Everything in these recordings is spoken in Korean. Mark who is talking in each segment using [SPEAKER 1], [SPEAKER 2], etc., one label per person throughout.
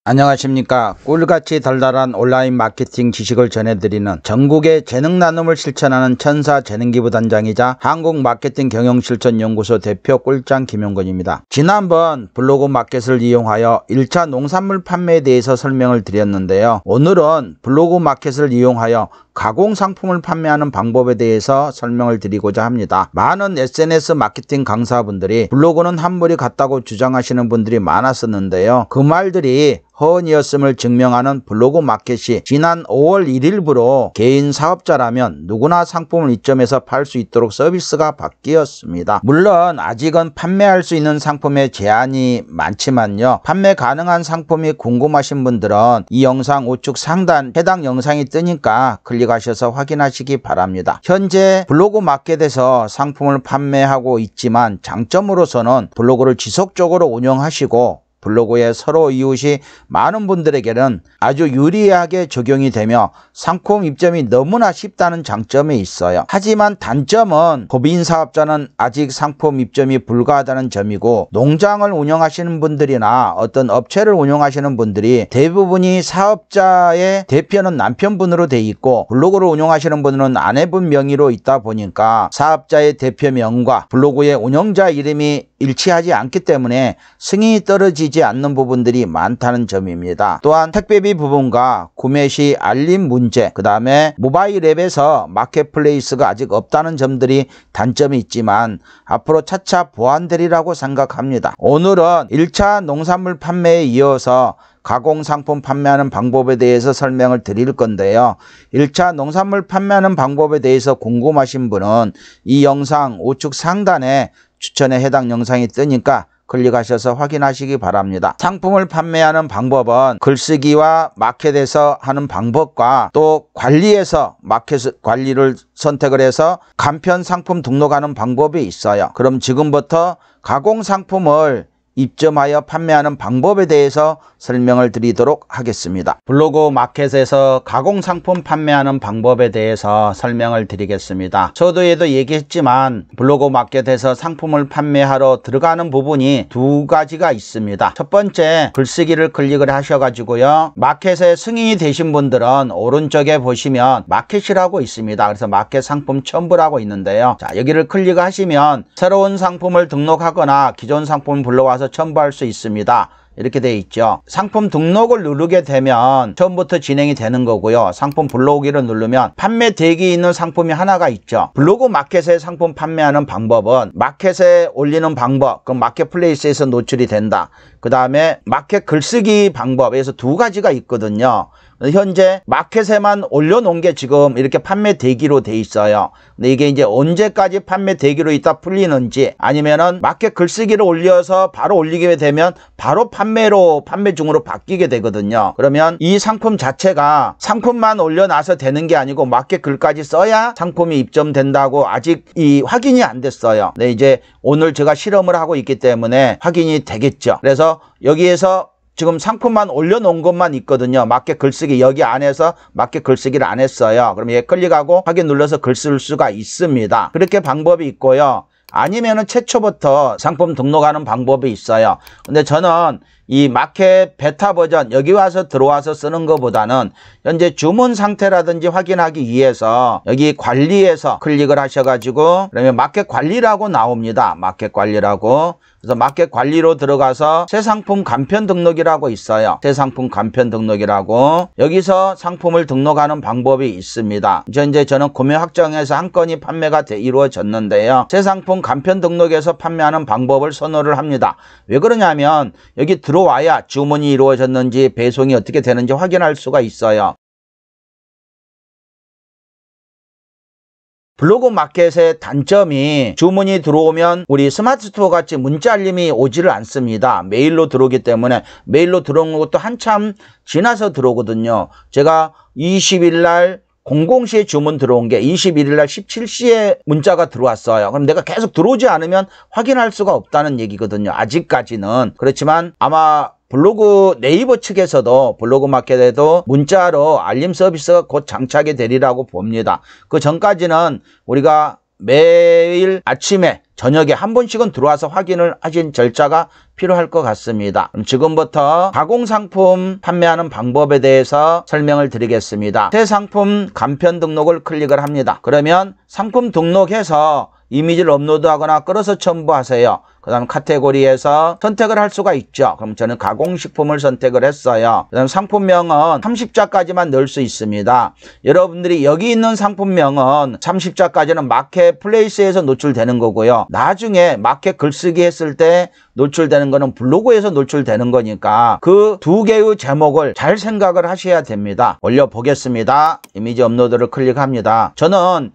[SPEAKER 1] 안녕하십니까. 꿀같이 달달한 온라인 마케팅 지식을 전해드리는 전국의 재능 나눔을 실천하는 천사 재능기부 단장이자 한국마케팅경영실천연구소 대표 꿀장 김용건입니다. 지난번 블로그 마켓을 이용하여 1차 농산물 판매에 대해서 설명을 드렸는데요. 오늘은 블로그 마켓을 이용하여 가공상품을 판매하는 방법에 대해서 설명을 드리고자 합니다. 많은 SNS 마케팅 강사분들이 블로그는 한물이 같다고 주장하시는 분들이 많았었는데요. 그 말들이 허언이었음을 증명하는 블로그 마켓이 지난 5월 1일부로 개인 사업자라면 누구나 상품을 이점에서 팔 수 있도록 서비스가 바뀌었습니다. 물론 아직은 판매할 수 있는 상품의 제한이 많지만요. 판매 가능한 상품이 궁금하신 분들은 이 영상 우측 상단 해당 영상이 뜨니까 클릭하셔서 확인하시기 바랍니다. 현재 블로그 마켓에서 상품을 판매하고 있지만 장점으로서는 블로그를 지속적으로 운영하시고 블로그에 서로 이웃이 많은 분들에게는 아주 유리하게 적용이 되며 상품 입점이 너무나 쉽다는 장점이 있어요. 하지만 단점은 법인 사업자는 아직 상품 입점이 불가하다는 점이고, 농장을 운영하시는 분들이나 어떤 업체를 운영하시는 분들이 대부분이 사업자의 대표는 남편분으로 돼 있고 블로그를 운영하시는 분은 아내분 명의로 있다 보니까 사업자의 대표명과 블로그의 운영자 이름이 일치하지 않기 때문에 승인이 떨어지지 않는 부분들이 많다는 점입니다. 또한 택배비 부분과 구매 시 알림 문제, 그 다음에 모바일 앱에서 마켓플레이스가 아직 없다는 점들이 단점이 있지만 앞으로 차차 보완되리라고 생각합니다. 오늘은 1차 농산물 판매에 이어서 가공상품 판매하는 방법에 대해서 설명을 드릴 건데요. 1차 농산물 판매하는 방법에 대해서 궁금하신 분은 이 영상 우측 상단에 추천에 해당 영상이 뜨니까 클릭하셔서 확인하시기 바랍니다. 상품을 판매하는 방법은 글쓰기와 마켓에서 하는 방법과 또 관리에서 마켓 관리를 선택을 해서 간편 상품 등록하는 방법이 있어요. 그럼 지금부터 가공상품을 입점하여 판매하는 방법에 대해서 설명을 드리도록 하겠습니다. 블로그 마켓에서 가공상품 판매하는 방법에 대해서 설명을 드리겠습니다. 서두에도 얘기했지만 블로그 마켓에서 상품을 판매하러 들어가는 부분이 두 가지가 있습니다. 첫 번째, 글쓰기를 클릭을 하셔가지고요. 마켓에 승인이 되신 분들은 오른쪽에 보시면 마켓이라고 있습니다. 그래서 마켓 상품 첨부라고 있는데요. 자, 여기를 클릭하시면 새로운 상품을 등록하거나 기존 상품을 불러와서 첨부할 수 있습니다. 이렇게 되어 있죠. 상품 등록을 누르게 되면 처음부터 진행이 되는 거고요. 상품 불러오기를 누르면 판매 대기에 있는 상품이 하나가 있죠. 블로그 마켓에 상품 판매하는 방법은 마켓에 올리는 방법, 그럼 마켓플레이스에서 노출이 된다. 그 다음에 마켓 글쓰기 방법에서 두 가지가 있거든요. 현재 마켓에만 올려놓은 게 지금 이렇게 판매 대기로 돼 있어요. 근데 이게 이제 언제까지 판매 대기로 있다 풀리는지, 아니면은 마켓 글쓰기를 올려서 바로 올리게 되면 바로 판매 중으로 바뀌게 되거든요. 그러면 이 상품 자체가 상품만 올려놔서 되는 게 아니고 마켓 글까지 써야 상품이 입점된다고 아직 확인이 안 됐어요. 근데 이제 오늘 제가 실험을 하고 있기 때문에 확인이 되겠죠. 그래서 여기에서 지금 상품만 올려놓은 것만 있거든요. 마켓 글쓰기, 여기 안에서 마켓 글쓰기를 안 했어요. 그럼 얘 클릭하고 확인 눌러서 글 쓸 수가 있습니다. 그렇게 방법이 있고요. 아니면은 최초부터 상품 등록하는 방법이 있어요. 근데 저는 이 마켓 베타 버전 여기 와서 들어와서 쓰는 것보다는 현재 주문 상태라든지 확인하기 위해서 여기 관리에서 클릭을 하셔가지고 그러면 마켓 관리라고 나옵니다. 마켓 관리라고. 그래서 마켓 관리로 들어가서 새 상품 간편 등록이라고 있어요. 새 상품 간편 등록이라고. 여기서 상품을 등록하는 방법이 있습니다. 현재 저는 구매 확정해서 한 건이 판매가 이루어졌는데요. 새 상품 간편 등록에서 판매하는 방법을 선호를 합니다. 왜 그러냐면 여기 들어와야 주문이 이루어졌는지 배송이 어떻게 되는지 확인할 수가 있어요. 블로그 마켓의 단점이 주문이 들어오면 우리 스마트 스토어 같이 문자 알림이 오지를 않습니다. 메일로 들어오기 때문에 메일로 들어오는 것도 한참 지나서 들어오거든요. 제가 20일 날 00시에 주문 들어온 게 21일 날 17시에 문자가 들어왔어요. 그럼 내가 계속 들어오지 않으면 확인할 수가 없다는 얘기거든요. 아직까지는. 그렇지만 아마 블로그 네이버 측에서도 블로그 마켓에도 문자로 알림 서비스가 곧 장착이 되리라고 봅니다. 그 전까지는 우리가 매일 아침에 저녁에 한 번씩은 들어와서 확인을 하신 절차가 필요할 것 같습니다. 그럼 지금부터 가공상품 판매하는 방법에 대해서 설명을 드리겠습니다. 새 상품 간편 등록을 클릭을 합니다. 그러면 상품 등록해서 이미지를 업로드하거나 끌어서 첨부하세요. 그 다음 카테고리에서 선택을 할 수가 있죠. 그럼 저는 가공식품을 선택을 했어요. 그 다음 상품명은 30자까지만 넣을 수 있습니다. 여러분들이 여기 있는 상품명은 30자까지는 마켓플레이스에서 노출되는 거고요. 나중에 마켓 글쓰기 했을 때 노출되는 거는 블로그에서 노출되는 거니까 그 두 개의 제목을 잘 생각을 하셔야 됩니다. 올려보겠습니다. 이미지 업로드를 클릭합니다. 저는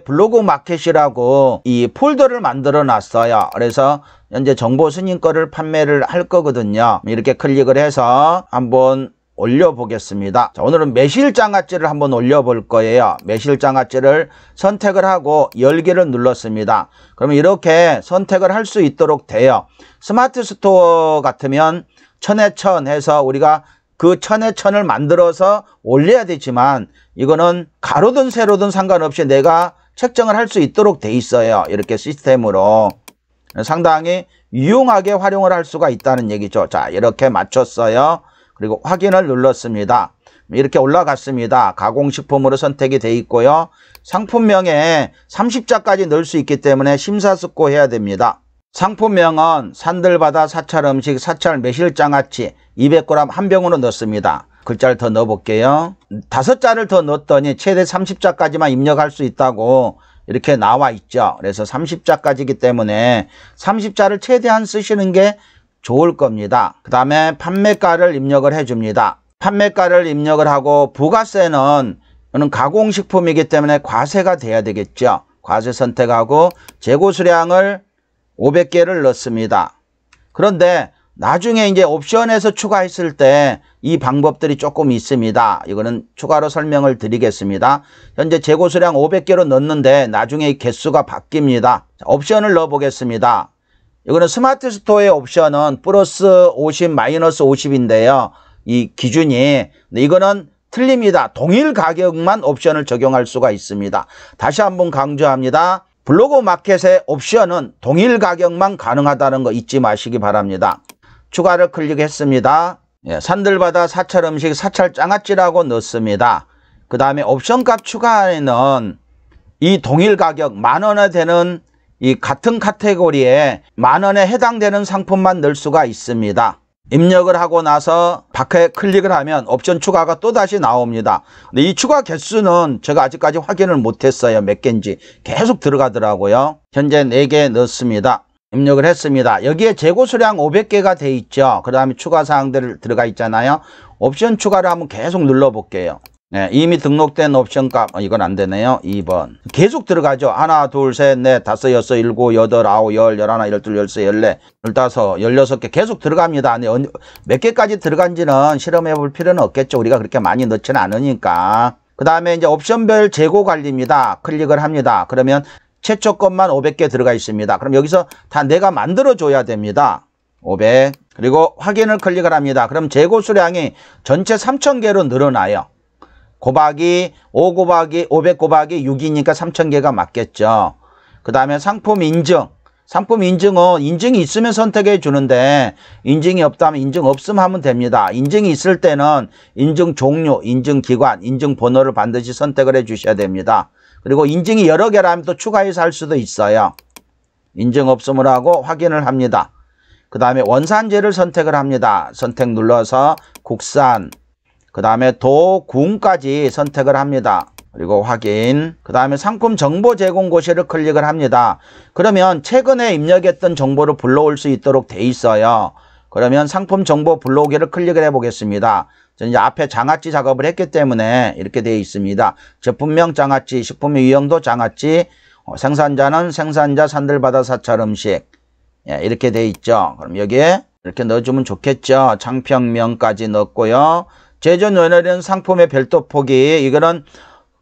[SPEAKER 1] 블로그 마켓이라고 이 폴더를 만들어 놨어요. 그래서 현재 정보 스님 거를 판매를 할 거거든요. 이렇게 클릭을 해서 한번 올려보겠습니다. 자, 오늘은 매실장아찌를 한번 올려볼 거예요. 매실장아찌를 선택을 하고 열기를 눌렀습니다. 그러면 이렇게 선택을 할 수 있도록 돼요. 스마트 스토어 같으면 천에 천 해서 우리가 그 천에 천을 만들어서 올려야 되지만 이거는 가로든 세로든 상관없이 내가 책정을 할 수 있도록 돼 있어요. 이렇게 시스템으로 상당히 유용하게 활용을 할 수가 있다는 얘기죠. 자, 이렇게 맞췄어요. 그리고 확인을 눌렀습니다. 이렇게 올라갔습니다. 가공식품으로 선택이 돼 있고요. 상품명에 30자까지 넣을 수 있기 때문에 심사숙고해야 됩니다. 상품명은 산들바다 사찰음식 사찰 매실장아찌 200g 한 병으로 넣습니다. 글자를 더 넣어볼게요. 5자를 더 넣었더니 최대 30자까지만 입력할 수 있다고 이렇게 나와 있죠. 그래서 30자까지이기 때문에 30자를 최대한 쓰시는 게 좋을 겁니다. 그 다음에 판매가를 입력을 해줍니다. 판매가를 입력을 하고 부가세는 이는 가공식품이기 때문에 과세가 돼야 되겠죠. 과세 선택하고 재고 수량을 500개를 넣습니다. 그런데 나중에 이제 옵션에서 추가했을 때 이 방법들이 조금 있습니다. 이거는 추가로 설명을 드리겠습니다. 현재 재고 수량 500개로 넣는데 나중에 이 개수가 바뀝니다. 자, 옵션을 넣어 보겠습니다. 이거는 스마트 스토어의 옵션은 플러스 50 마이너스 50인데요. 이 기준이 이거는 틀립니다. 동일 가격만 옵션을 적용할 수가 있습니다. 다시 한번 강조합니다. 블로그 마켓의 옵션은 동일 가격만 가능하다는 거 잊지 마시기 바랍니다. 추가를 클릭했습니다. 예, 산들바다 사찰음식 사찰장아찌라고 넣습니다. 그 다음에 옵션 값 추가에는 이 동일 가격 10,000원에 되는 이 같은 카테고리에 10,000원에 해당되는 상품만 넣을 수가 있습니다. 입력을 하고 나서 밖에 클릭을 하면 옵션 추가가 또다시 나옵니다. 근데 이 추가 개수는 제가 아직까지 확인을 못했어요. 몇 개인지. 계속 들어가더라고요. 현재 4개 넣습니다. 입력을 했습니다. 여기에 재고 수량 500개가 돼 있죠. 그 다음에 추가 사항들 들어가 있잖아요. 옵션 추가를 한번 계속 눌러볼게요. 네, 이미 등록된 옵션 값, 이건 안 되네요. 2번. 계속 들어가죠. 하나, 둘, 셋, 넷, 다섯, 여섯, 일곱, 여덟, 아홉, 열, 열하나, 열둘, 열세, 열네, 열다섯, 16개 계속 들어갑니다. 몇 개까지 들어간지는 실험해 볼 필요는 없겠죠. 우리가 그렇게 많이 넣지는 않으니까. 그 다음에 이제 옵션별 재고 관리입니다. 클릭을 합니다. 그러면 최초 것만 500개 들어가 있습니다. 그럼 여기서 다 내가 만들어 줘야 됩니다. 500. 그리고 확인을 클릭을 합니다. 그럼 재고 수량이 전체 3,000개로 늘어나요. 곱하기 5 곱하기 500 곱하기 6이니까 3,000개가 맞겠죠. 그 다음에 상품 인증. 상품 인증은 인증이 있으면 선택해 주는데 인증이 없다면 인증 없음 하면 됩니다. 인증이 있을 때는 인증 종류, 인증 기관, 인증 번호를 반드시 선택을 해 주셔야 됩니다. 그리고 인증이 여러 개라면 또 추가해서 할 수도 있어요. 인증 없음을 하고 확인을 합니다. 그 다음에 원산지를 선택을 합니다. 선택 눌러서 국산, 그 다음에 도, 군까지 선택을 합니다. 그리고 확인. 그 다음에 상품 정보 제공 고시를 클릭을 합니다. 그러면 최근에 입력했던 정보를 불러올 수 있도록 돼 있어요. 그러면 상품 정보 불러오기를 클릭을 해 보겠습니다. 저는 이제 앞에 장아찌 작업을 했기 때문에 이렇게 되어 있습니다. 제품명 장아찌, 식품의 유형도 장아찌, 생산자는 생산자 산들바다 사찰음식. 예, 이렇게 되어 있죠. 그럼 여기에 이렇게 넣어주면 좋겠죠. 장평명까지 넣었고요. 제조 연료는 상품의 별도 표기, 이거는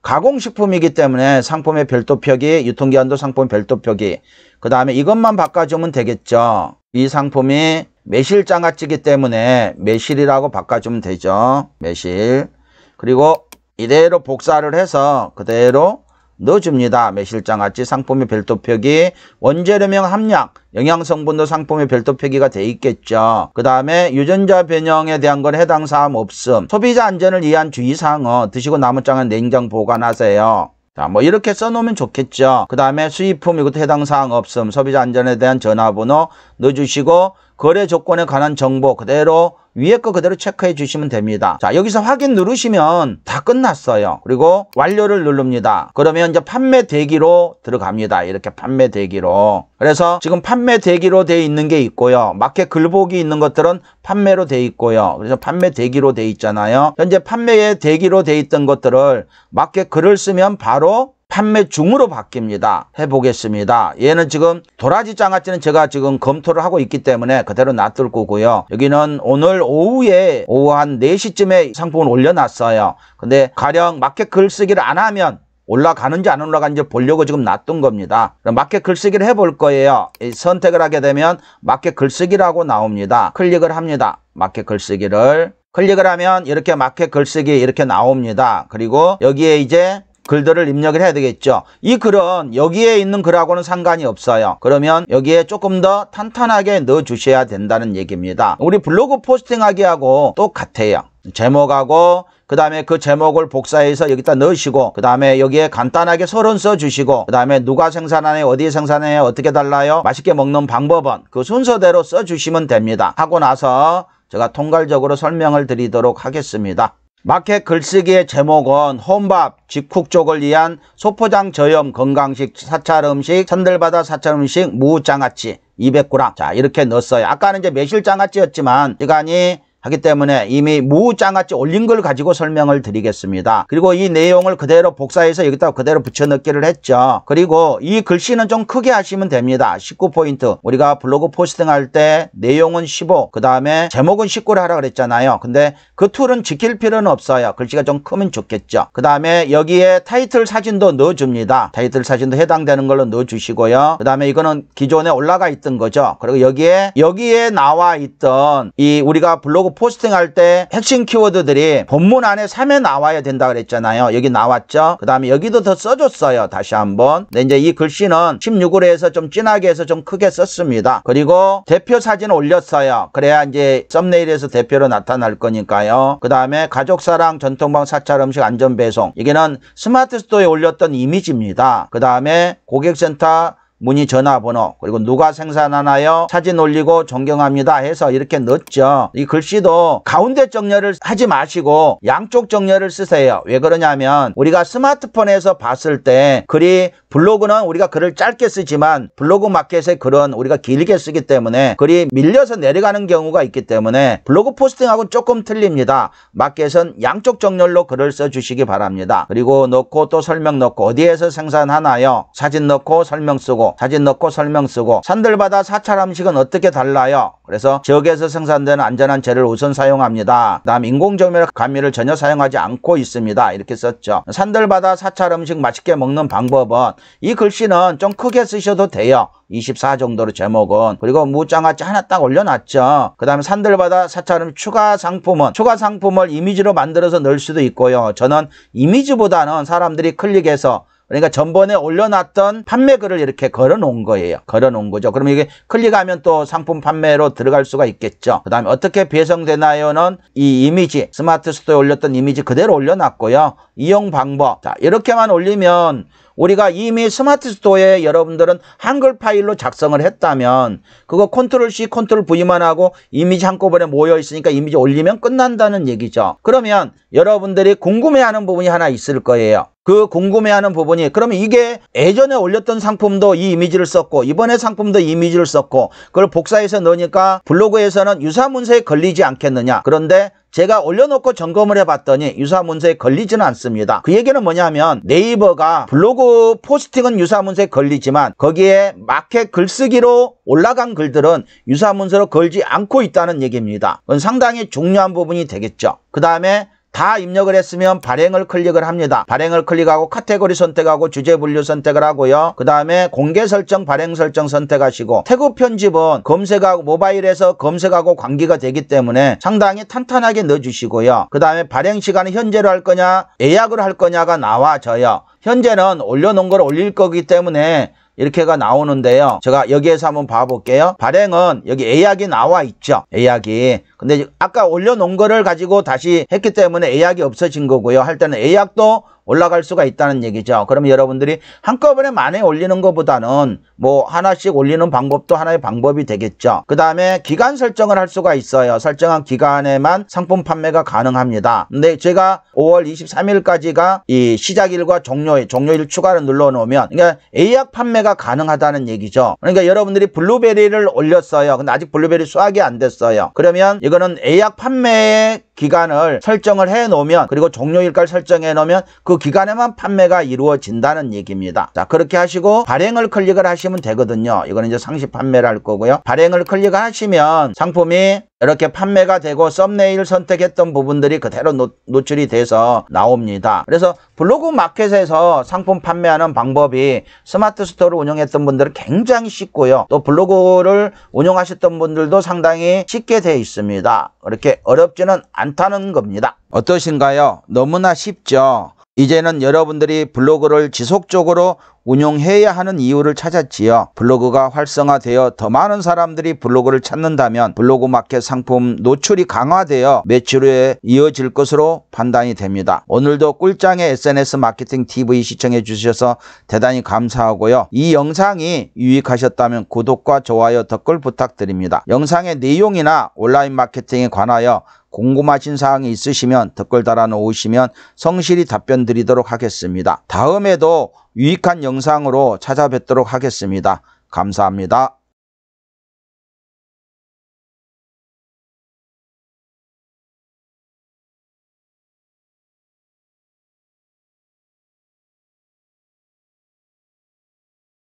[SPEAKER 1] 가공식품이기 때문에 상품의 별도 표기, 유통기한도 상품의 별도 표기. 그 다음에 이것만 바꿔주면 되겠죠. 이 상품이 매실장아찌이기 때문에 매실이라고 바꿔주면 되죠. 매실. 그리고 이대로 복사를 해서 그대로 넣어줍니다. 매실장아찌 상품의 별도 표기, 원재료명 함량, 영양성분도 상품의 별도 표기가 돼 있겠죠. 그 다음에 유전자 변형에 대한 건 해당 사항 없음. 소비자 안전을 위한 주의사항은 드시고 남은 장은 냉장 보관하세요. 자, 뭐 이렇게 써놓으면 좋겠죠. 그 다음에 수입품 이것도 해당 사항 없음. 소비자 안전에 대한 전화번호 넣어주시고 거래 조건에 관한 정보 그대로 위에 거 그대로 체크해 주시면 됩니다. 자, 여기서 확인 누르시면 다 끝났어요. 그리고 완료를 누릅니다. 그러면 이제 판매 대기로 들어갑니다. 이렇게 판매 대기로. 그래서 지금 판매 대기로 돼 있는 게 있고요. 마켓 글보기 있는 것들은 판매로 돼 있고요. 그래서 판매 대기로 돼 있잖아요. 현재 판매에 대기로 돼 있던 것들을 마켓 글을 쓰면 바로 판매 중으로 바뀝니다. 해보겠습니다. 얘는 지금 도라지 장아찌는 제가 지금 검토를 하고 있기 때문에 그대로 놔둘 거고요. 여기는 오늘 오후에 오후 한 4시쯤에 상품을 올려놨어요. 근데 가령 마켓 글쓰기를 안 하면 올라가는지 안 올라가는지 보려고 지금 놔둔 겁니다. 마켓 글쓰기를 해볼 거예요. 선택을 하게 되면 마켓 글쓰기라고 나옵니다. 클릭을 합니다. 마켓 글쓰기를. 클릭을 하면 이렇게 마켓 글쓰기 이렇게 나옵니다. 그리고 여기에 이제 글들을 입력을 해야 되겠죠. 이 글은 여기에 있는 글하고는 상관이 없어요. 그러면 여기에 조금 더 탄탄하게 넣어 주셔야 된다는 얘기입니다. 우리 블로그 포스팅하기하고 똑같아요. 제목하고 그 다음에 그 제목을 복사해서 여기다 넣으시고 그 다음에 여기에 간단하게 서론 써주시고 그 다음에 누가 생산하네, 어디에 생산해, 어떻게 달라요, 맛있게 먹는 방법은 그 순서대로 써주시면 됩니다. 하고 나서 제가 통괄적으로 설명을 드리도록 하겠습니다. 마켓 글쓰기의 제목은 혼밥, 직쿡 쪽을 위한 소포장 저염 건강식 사찰 음식, 산들바다 사찰 음식 무장아찌 200g. 자, 이렇게 넣었어요. 아까는 이제 매실장아찌였지만 시간이 하기 때문에 이미 무장아찌 올린 걸 가지고 설명을 드리겠습니다. 그리고 이 내용을 그대로 복사해서 여기다 그대로 붙여넣기를 했죠. 그리고 이 글씨는 좀 크게 하시면 됩니다. 19포인트. 우리가 블로그 포스팅 할 때 내용은 15, 그 다음에 제목은 19를 하라 그랬잖아요. 근데 그 툴은 지킬 필요는 없어요. 글씨가 좀 크면 좋겠죠. 그 다음에 여기에 타이틀 사진도 넣어줍니다. 타이틀 사진도 해당되는 걸로 넣어주시고요. 그 다음에 이거는 기존에 올라가 있던 거죠. 그리고 여기에 나와 있던 이 우리가 블로그 포스팅할 때 핵심 키워드들이 본문 안에 3에 나와야 된다 그랬잖아요. 여기 나왔죠. 그 다음에 여기도 더 써줬어요. 다시 한번. 근데 이제 이 글씨는 16으로 해서 좀 진하게 해서 좀 크게 썼습니다. 그리고 대표 사진을 올렸어요. 그래야 이제 썸네일에서 대표로 나타날 거니까요. 그 다음에 가족사랑 전통방 사찰 음식 안전배송. 이게는 스마트 스토어에 올렸던 이미지입니다. 그 다음에 고객센터 문의 전화번호 그리고 누가 생산하나요? 사진 올리고 존경합니다 해서 이렇게 넣었죠. 이 글씨도 가운데 정렬을 하지 마시고 양쪽 정렬을 쓰세요. 왜 그러냐면 우리가 스마트폰에서 봤을 때 글이 블로그는 우리가 글을 짧게 쓰지만 블로그 마켓의 글은 우리가 길게 쓰기 때문에 글이 밀려서 내려가는 경우가 있기 때문에 블로그 포스팅하고는 조금 틀립니다. 마켓은 양쪽 정렬로 글을 써주시기 바랍니다. 그리고 넣고 또 설명 넣고 어디에서 생산하나요? 사진 넣고 설명 쓰고 사진 넣고 설명 쓰고 산들바다 사찰 음식은 어떻게 달라요? 그래서 지역에서 생산되는 안전한 재료를 우선 사용합니다. 다음 인공조미료 감미를 전혀 사용하지 않고 있습니다. 이렇게 썼죠. 산들바다 사찰 음식 맛있게 먹는 방법은 이 글씨는 좀 크게 쓰셔도 돼요. 24 정도로 제목은. 그리고 무장아찌 하나 딱 올려놨죠. 그 다음에 산들바다 사찰은 추가 상품을 이미지로 만들어서 넣을 수도 있고요. 저는 이미지보다는 사람들이 클릭해서 그러니까 전번에 올려놨던 판매글을 이렇게 걸어놓은 거예요. 걸어놓은 거죠. 그러면 이게 클릭하면 또 상품 판매로 들어갈 수가 있겠죠. 그 다음에 어떻게 배송되나요는 이 이미지, 스마트 스토어에 올렸던 이미지 그대로 올려놨고요. 이용 방법. 자, 이렇게만 올리면 우리가 이미 스마트 스토어에 여러분들은 한글 파일로 작성을 했다면 그거 컨트롤 C, 컨트롤 V만 하고 이미지 한꺼번에 모여 있으니까 이미지 올리면 끝난다는 얘기죠. 그러면 여러분들이 궁금해하는 부분이 하나 있을 거예요. 그 궁금해하는 부분이 그러면 이게 예전에 올렸던 상품도 이 이미지를 썼고 이번에 상품도 이 이미지를 썼고 그걸 복사해서 넣으니까 블로그에서는 유사문서에 걸리지 않겠느냐. 그런데 제가 올려놓고 점검을 해봤더니 유사문서에 걸리지는 않습니다. 그 얘기는 뭐냐면 네이버가 블로그 포스팅은 유사문서에 걸리지만 거기에 마켓 글쓰기로 올라간 글들은 유사문서로 걸지 않고 있다는 얘기입니다. 그건 상당히 중요한 부분이 되겠죠. 그 다음에 다 입력을 했으면 발행을 클릭을 합니다. 발행을 클릭하고 카테고리 선택하고 주제 분류 선택을 하고요. 그 다음에 공개 설정, 발행 설정 선택하시고 태그 편집은 검색하고 모바일에서 검색하고 관계가 되기 때문에 상당히 탄탄하게 넣어주시고요. 그 다음에 발행 시간은 현재로 할 거냐 예약을 할 거냐가 나와져요. 현재는 올려놓은 걸 올릴 거기 때문에 이렇게가 나오는데요. 제가 여기에서 한번 봐볼게요. 발행은 여기 예약이 나와 있죠. 예약이. 근데 아까 올려놓은 거를 가지고 다시 했기 때문에 예약이 없어진 거고요. 할 때는 예약도 올라갈 수가 있다는 얘기죠. 그러면 여러분들이 한꺼번에 많이 올리는 것보다는 뭐 하나씩 올리는 방법도 하나의 방법이 되겠죠. 그 다음에 기간 설정을 할 수가 있어요. 설정한 기간에만 상품 판매가 가능합니다. 근데 제가 5월 23일까지가 이 시작일과 종료일 추가를 눌러 놓으면 그러니까 예약 판매가 가능하다는 얘기죠. 그러니까 여러분들이 블루베리를 올렸어요. 근데 아직 블루베리 수확이 안 됐어요. 그러면 이거는 예약 판매의 기간을 설정을 해 놓으면 그리고 종료일까지 설정해 놓으면 그 기간에만 판매가 이루어진다는 얘기입니다. 자, 그렇게 하시고 발행을 클릭을 하시면 되거든요. 이거는 이제 상시 판매를 할 거고요. 발행을 클릭하시면 상품이 이렇게 판매가 되고 썸네일 선택했던 부분들이 그대로 노출이 돼서 나옵니다. 그래서 블로그 마켓에서 상품 판매하는 방법이 스마트 스토어를 운영했던 분들은 굉장히 쉽고요. 또 블로그를 운영하셨던 분들도 상당히 쉽게 되어 있습니다. 그렇게 어렵지는 않다는 겁니다. 어떠신가요? 너무나 쉽죠? 이제는 여러분들이 블로그를 지속적으로 운영해야 하는 이유를 찾았지요. 블로그가 활성화되어 더 많은 사람들이 블로그를 찾는다면 블로그 마켓 상품 노출이 강화되어 매출에 이어질 것으로 판단이 됩니다. 오늘도 꿀짱의 SNS 마케팅 TV 시청해 주셔서 대단히 감사하고요. 이 영상이 유익하셨다면 구독과 좋아요, 댓글 부탁드립니다. 영상의 내용이나 온라인 마케팅에 관하여 궁금하신 사항이 있으시면 댓글 달아 놓으시면 성실히 답변 드리도록 하겠습니다. 다음에도 유익한 영상으로 찾아뵙도록 하겠습니다. 감사합니다.